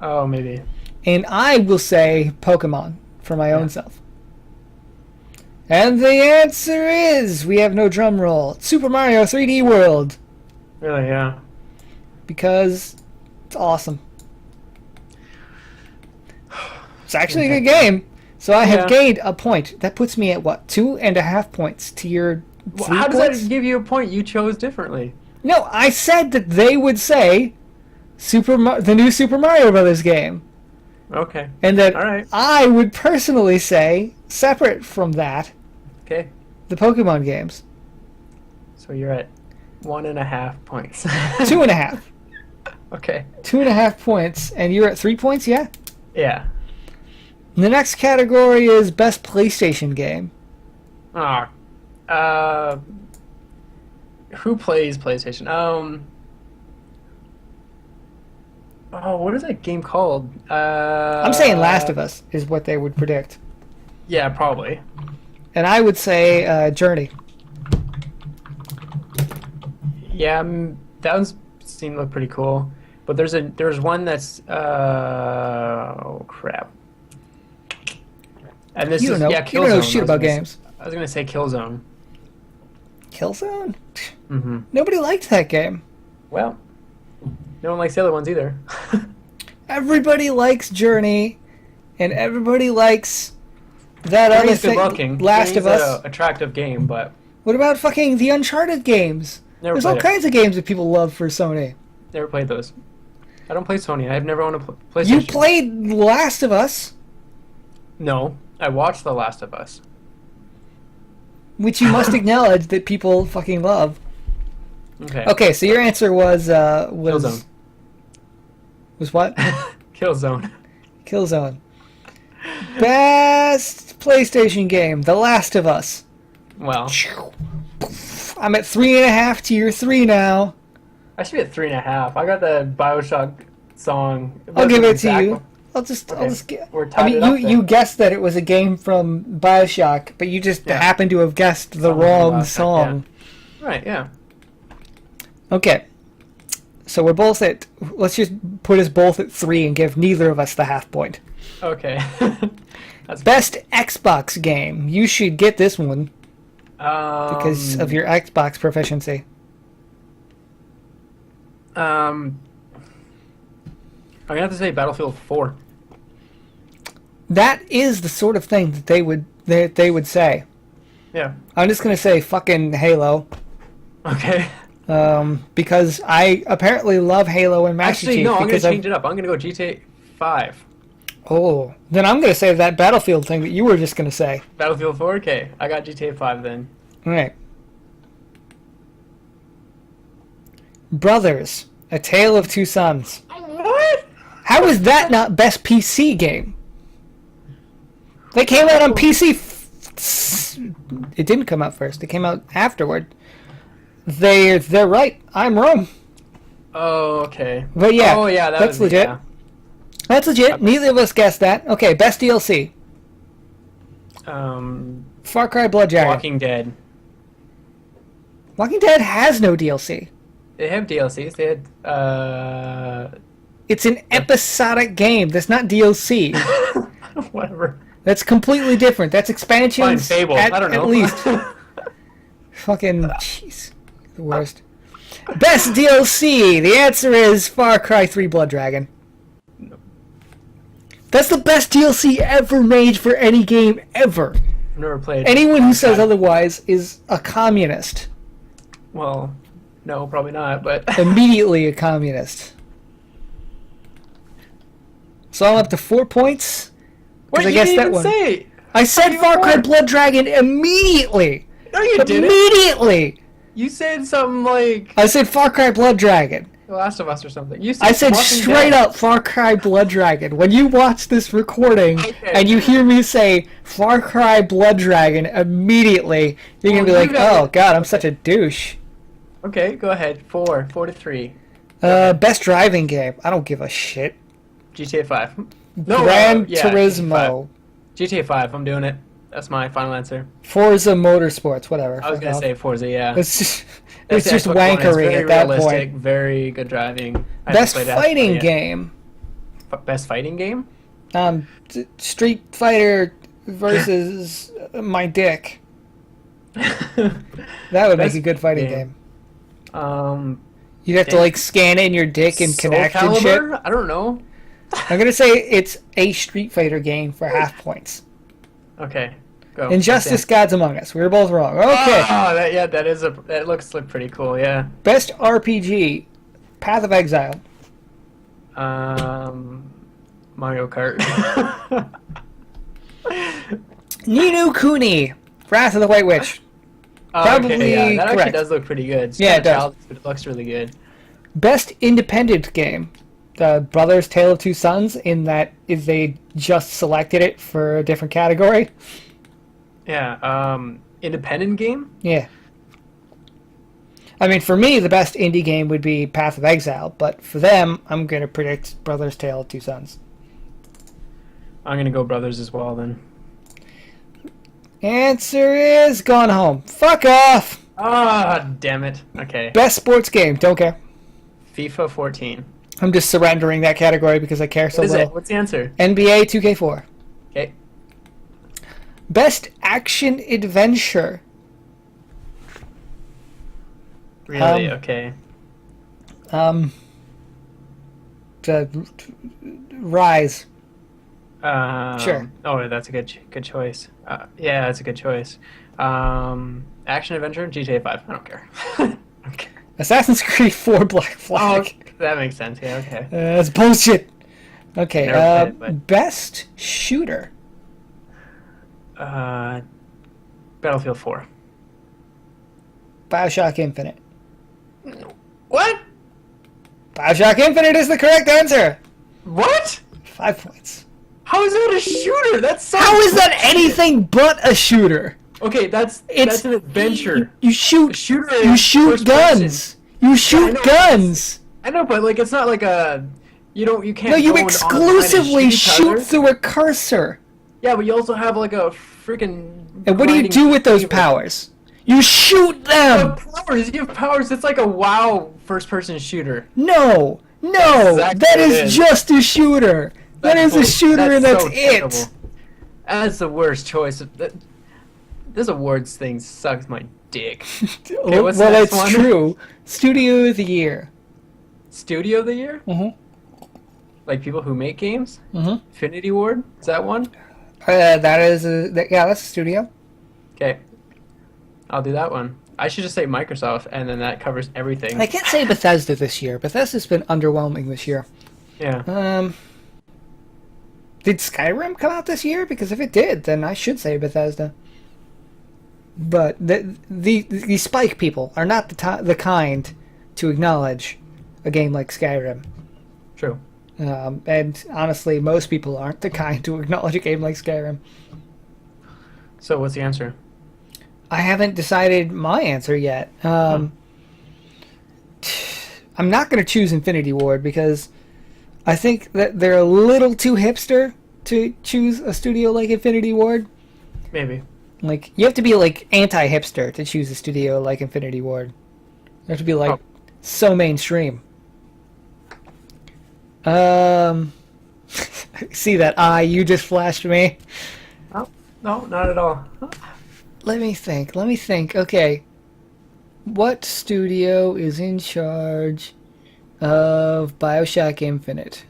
Oh, maybe. And I will say Pokemon for my own self. And the answer is, we have no drum roll, Super Mario 3D World. Really, yeah. Because it's awesome. It's actually a good game. So I have gained a point. That puts me at what? 2.5 points to your 3 How does points? that give you a point? You chose differently. No, I said that they would say the new Super Mario Brothers game. Okay. And that All right. I would personally say, separate from that, Okay. the Pokemon games. So you're at 1.5 points. 2.5. Okay. 2.5 points, and you're at 3 points, yeah? Yeah. The next category is Best PlayStation Game. Ah. Who plays PlayStation? Oh, what is that game called? I'm saying Last of Us is what they would predict. Yeah, probably. And I would say Journey. Yeah, that one seemed like pretty cool. But there's one that's oh crap. And this You don't know. yeah, You don't know Killzone. shit about games. I was gonna say Killzone. Killzone? Mm-hmm. Nobody liked that game. Well, no one likes the other ones either. Everybody likes Journey, and everybody likes that other Journey's thing, good looking. Last of Journey's Us. a attractive game, but What about fucking the Uncharted games? never There's all played it. kinds of games that people love for Sony. Never played those. I don't play Sony. I've never owned a PlayStation. You played Last of Us, No, I watched The Last of Us. which you must acknowledge that people fucking love. Okay. Okay, so your answer was Killzone. was what? Killzone. Killzone. Best PlayStation game, The Last of Us. Well, I'm at 3.5 to your 3 now. I should be at 3.5. I got the BioShock song. I'll give it to Exact- you. I'll just get. We're I tied mean, it up you then. guessed that it was a game from BioShock, but you just Yeah. happened to have guessed the Something from wrong BioShock, song. Right, yeah. Okay. So we're both at. Let's just put us both at 3 and give neither of us the half point. Okay. That's Best Xbox game. You should get this one because of your Xbox proficiency. I'm gonna have to say Battlefield 4. That is the sort of thing that they would say. Yeah. I'm just gonna say fucking Halo. Okay. Because I apparently love Halo and Master Actually, Chief. no, I'm gonna because change it up. I'm gonna go GTA 5. Oh, then I'm gonna say that Battlefield thing that you were just gonna say. Battlefield 4. Okay, I got GTA 5 then. All right. Brothers: A Tale of Two Sons. What? How is that not best PC game? They came out on PC. It didn't come out first. It came out afterward. They're right. I'm wrong. Oh, okay. But yeah, Oh, yeah. that's legit. Yeah. That's legit. Neither of us guessed that. Okay, best DLC. Far Cry Blood Dragon. Walking Dead. Walking Dead has no DLC. They have DLCs. They had It's an episodic game. That's not DLC. whatever. That's completely different. That's Fine, expansions. Fable. At, I don't know. At least. Fucking jeez, the worst. Best DLC. The answer is Far Cry 3 Blood Dragon. That's the best DLC ever made for any game ever. I've never played. Anyone who says otherwise is a communist. Well, no, probably not. But Immediately a communist. So I'm up to 4 points. what I you guessed didn't that even one. say? I said you Far Cry won. Blood Dragon immediately. No, you didn't. Immediately. You said something like I said Far Cry Blood Dragon. The Last of Us or something. You said I said Walking straight Dead. up Far Cry Blood Dragon. When you watch this recording Okay. and you hear me say Far Cry Blood Dragon immediately, you're going to be Well, like, you got oh it. god, I'm such a douche. Okay, go ahead. 4 to 3. Best driving game. I don't give a shit. GTA 5. No, Gran yeah, Turismo. GTA 5. I'm doing it. That's my final answer. Forza Motorsports, whatever. I was gonna say Forza. Yeah. It's just, That's it's just the Xbox One. It's wankery very at that realistic, point. Very good driving. I haven't Best played that fighting yet. game. Best fighting game? Street Fighter versus my dick. That would make Best a good fighting game. game. Um, You'd have to like scan in your dick and Soul connect and shit. Calibur? I don't know. I'm gonna say it's a Street Fighter game for half points. Okay, go. Injustice Gods Among Us. We were both wrong. Okay. Oh, that looks pretty cool. Yeah. Best RPG, Path of Exile. Mario Kart. Ni no Kuni, Wrath of the White Witch. Probably okay, yeah, that actually correct. does look pretty good. It's Yeah, kinda it does. childish, but it looks really good. Best independent game, the Brothers Tale of Two Sons, in that is they just selected it for a different category. Yeah. Independent game. Yeah. I mean, for me, the best indie game would be Path of Exile, but for them, I'm going to predict Brothers Tale of Two Sons. I'm gonna go Brothers as well then. Answer is Gone Home. Fuck off! Ah, damn it. Okay. Best sports game, don't care. FIFA 14. I'm just surrendering that category because I care so What is little. it? What's the answer? NBA 2K4. Okay. Best action adventure. Really? Okay. The Rise. Sure. Oh, that's a good choice. Yeah, that's a good choice. Action adventure, GTA 5. I don't care. Okay. Assassin's Creed 4 Black Oh, Flag. that makes sense. Yeah. Okay. That's bullshit. Okay. Never played it, Best shooter. Battlefield 4. BioShock Infinite. What? BioShock Infinite is the correct answer. What? 5 points. How is that a shooter? That's so. How is that anything but a shooter? Okay, that's an adventure. You shoot. A shooter You is shoot first guns. person. You shoot know. guns. I know, but like it's not like a. You can't. No, you go and exclusively online and each shoot other. through a cursor. Yeah, but you also have like a freaking. And what do you do with those powers? You shoot You them. have powers. You have powers. It's like a WoW first-person shooter. No, That's exactly that what it is is. just a shooter. That is a shooter, and that's so it. terrible. That's the worst choice. This awards thing sucks my dick. Okay, what's the Well, next it's one? true. Studio of the Year. Studio of the year? Mm-hmm. Like people who make games? Mm-hmm. Infinity Ward? Is that one? That's a studio. Okay. I'll do that one. I should just say Microsoft, and then that covers everything. I can't say Bethesda this year. Bethesda's been underwhelming this year. Yeah. Did Skyrim come out this year? Because if it did, then I should say Bethesda. But the Spike people are not the kind to acknowledge a game like Skyrim. True. And honestly, most people aren't the kind to acknowledge a game like Skyrim. So what's the answer? I haven't decided my answer yet. I'm not going to choose Infinity Ward because I think that they're a little too hipster to choose a studio like Infinity Ward. Maybe. Like, you have to be like anti-hipster to choose a studio like Infinity Ward. You have to be like so mainstream. See that eye you just flashed me? Oh, no, not at all. Let me think. Okay. What studio is in charge of BioShock Infinite?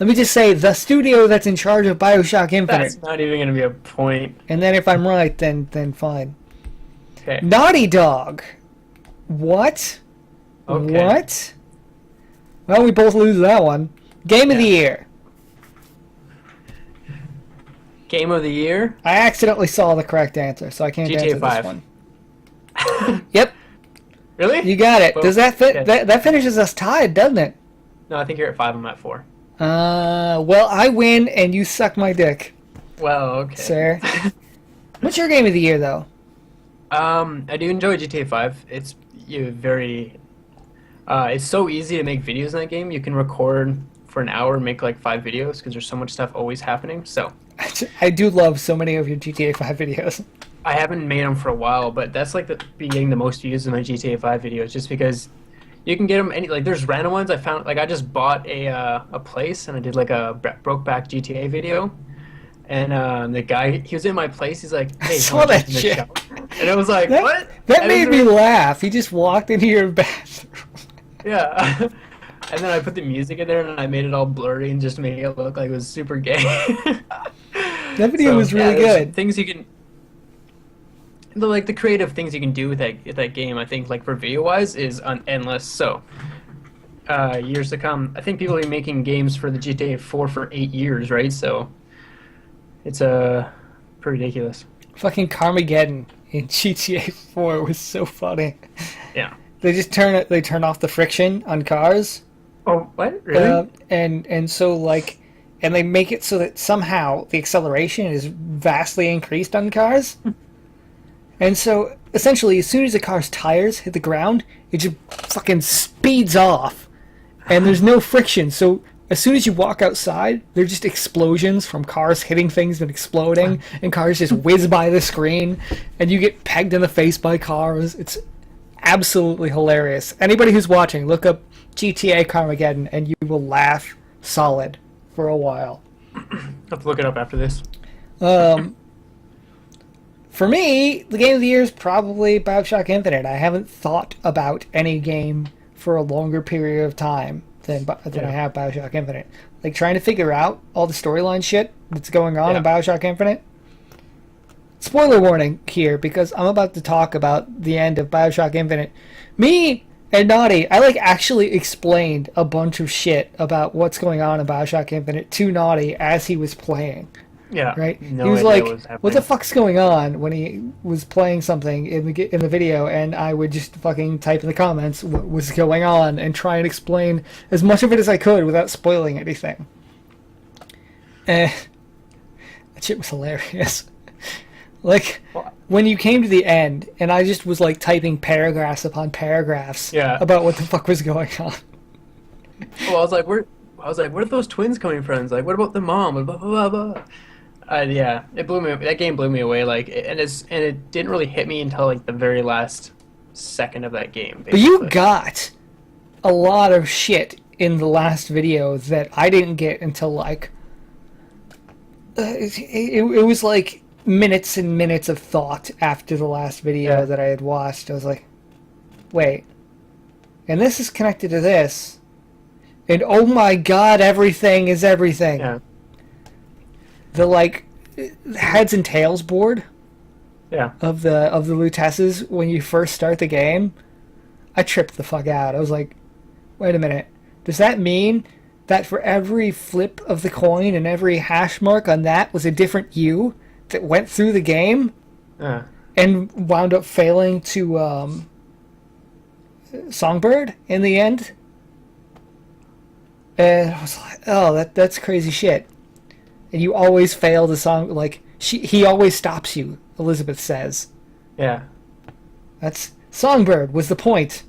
Let me just say the studio that's in charge of BioShock Infinite. That's not even going to be a point. And then if I'm right, then fine. Okay. Naughty Dog. What? Okay. What? Well, we both lose that one. Game of the Year. Game of the year? I accidentally saw the correct answer, so I can't GTA answer 5. this one. Yep, Really? you got it. Well, Does that fit? okay. That finishes us tied, doesn't it? No, I think you're at 5. I'm at 4. Well, I win and you suck my dick, Well, okay. sir. What's your game of the year, though? I do enjoy GTA 5. It's it's so easy to make videos in that game. You can record for an hour and make like 5 videos because there's so much stuff always happening. So I do love so many of your GTA 5 videos. I haven't made them for a while, but that's like been getting the most views in my GTA 5 videos just because you can get them like there's random ones I found. Like I just bought a place and I did like a Brokeback GTA video, And the guy, he was in my place. He's like, "Hey, saw wanna that jump in the shit. shower?" And I was like, That, "What?" that And made it me was- laugh. He just walked into your bathroom. Yeah. And then I put the music in there, and I made it all blurry and just made it look like it was super gay. That video was really there's good. Things you can, like the creative things you can do with that game. I think like for video wise is endless. So years to come. I think people will be making games for the GTA 4 for 8 years, right? So it's pretty ridiculous. Fucking Carmageddon in GTA 4 was so funny. Yeah. They just turn off the friction on cars. Oh, what? Really? And so like, and they make it so that somehow the acceleration is vastly increased on cars. And so essentially, as soon as a car's tires hit the ground, it just fucking speeds off, and there's no friction. So as soon as you walk outside, they're just explosions from cars hitting things and exploding, and cars just whiz by the screen, and you get pegged in the face by cars. It's absolutely hilarious. Anybody who's watching, look up GTA Carmageddon, and you will laugh solid for a while. I'll have to look it up after this. For me, the game of the year is probably BioShock Infinite. I haven't thought about any game for a longer period of time than I have BioShock Infinite. Like, trying to figure out all the storyline shit that's going on in BioShock Infinite. Spoiler warning here, because I'm about to talk about the end of BioShock Infinite. Me and Naughty, I actually explained a bunch of shit about what's going on in BioShock Infinite to Naughty as he was playing. Yeah. Right? No He was idea like, what was happening. what the fuck's going on, when he was playing something in the video, and I would just fucking type in the comments what was going on and try and explain as much of it as I could without spoiling anything. That shit was hilarious. Like, when you came to the end, and I just was like typing paragraphs upon paragraphs about what the fuck was going on. Well, I was like, where are those twins coming from? It's like, what about the mom? Blah blah blah blah. Yeah, it blew me. That game blew me away. Like, and it didn't really hit me until like the very last second of that game. But you got a lot of shit in the last video that I didn't get until like it was like minutes and minutes of thought after the last video that I had watched. I was like, wait, and this is connected to this, and oh my god, everything is everything. Yeah. The like heads and tails board of the Lutesses when you first start the game, I tripped the fuck out. I was like, wait a minute, does that mean that for every flip of the coin and every hash mark on that was a different you that went through the game and wound up failing to Songbird in the end? And I was like, oh, that's crazy shit. And you always fail the song, like, he always stops you, Elizabeth says. Yeah. That's Songbird was the point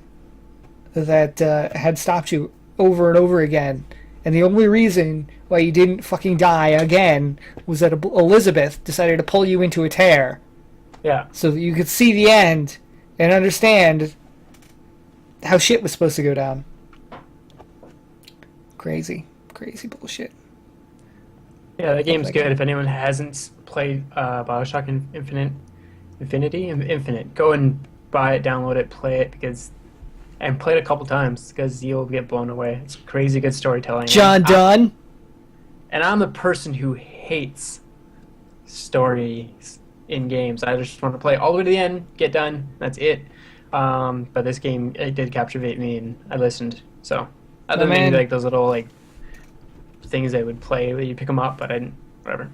that had stopped you over and over again. And the only reason why you didn't fucking die again was that Elizabeth decided to pull you into a tear. Yeah. So that you could see the end and understand how shit was supposed to go down. Crazy bullshit. Yeah, that game's good. If anyone hasn't played BioShock Infinite, go and buy it, download it, play it, and play it a couple times, because you'll get blown away. It's crazy good storytelling. John Dunn. And I'm the person who hates stories in games. I just want to play all the way to the end, get done, that's it. But this game, it did captivate me, and I listened. So, other than maybe like those little like things they would play that you pick them up, but I didn't. Whatever.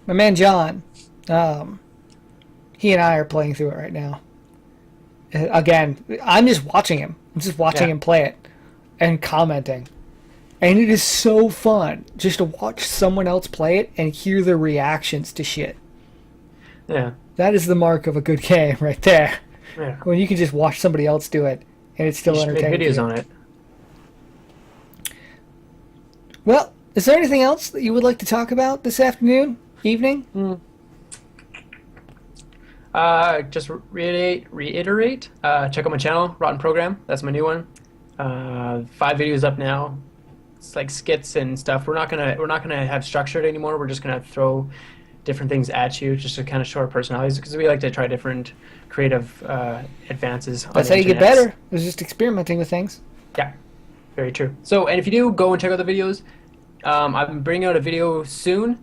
My man John, he and I are playing through it right now. Again, I'm just watching him. I'm just watching him play it and commenting. And it is so fun just to watch someone else play it and hear their reactions to shit. Yeah. That is the mark of a good game right there. Yeah. When you can just watch somebody else do it and it's still entertaining. Make videos on it. Well, is there anything else that you would like to talk about this afternoon, evening? Just reiterate. Check out my channel, Rotten Program. That's my new one. 5 videos up now. It's like skits and stuff. We're not gonna have structured anymore. We're just gonna throw different things at you just to kind of show our personalities, because we like to try different creative advances. That's on how the you get internet. better. It's just experimenting with things. Yeah, very true. So, and if you do go and check out the videos, I'm bringing out a video soon.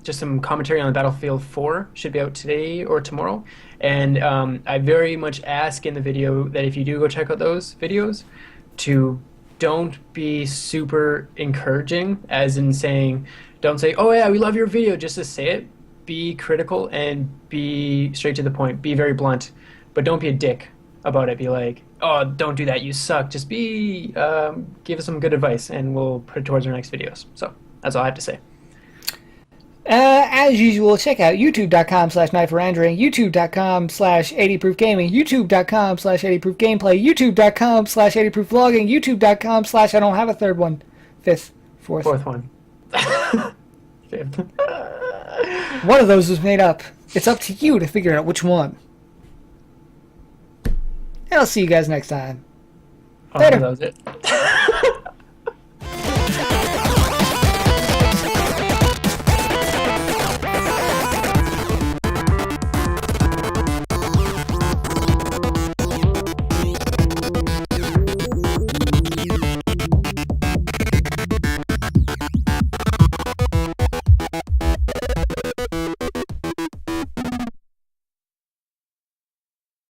Just some commentary on Battlefield 4 should be out today or tomorrow. And I very much ask in the video that if you do go check out those videos, to don't be super encouraging, as in saying, don't say, oh yeah, we love your video, just to say it. Be critical and be straight to the point. Be very blunt, but don't be a dick about it. Be like, oh, don't do that, you suck. Just be, give us some good advice, and we'll put it towards our next videos. So that's all I have to say. As usual, check out youtube.com/nightforandering, youtube.com/80proofgaming, youtube.com/80proofgameplay, youtube.com/80proofvlogging, youtube.com/ I don't have a third one. Fourth. Fourth one. Fifth. One of those was made up. It's up to you to figure out which one. And I'll see you guys next time. Oh, Later. that was it.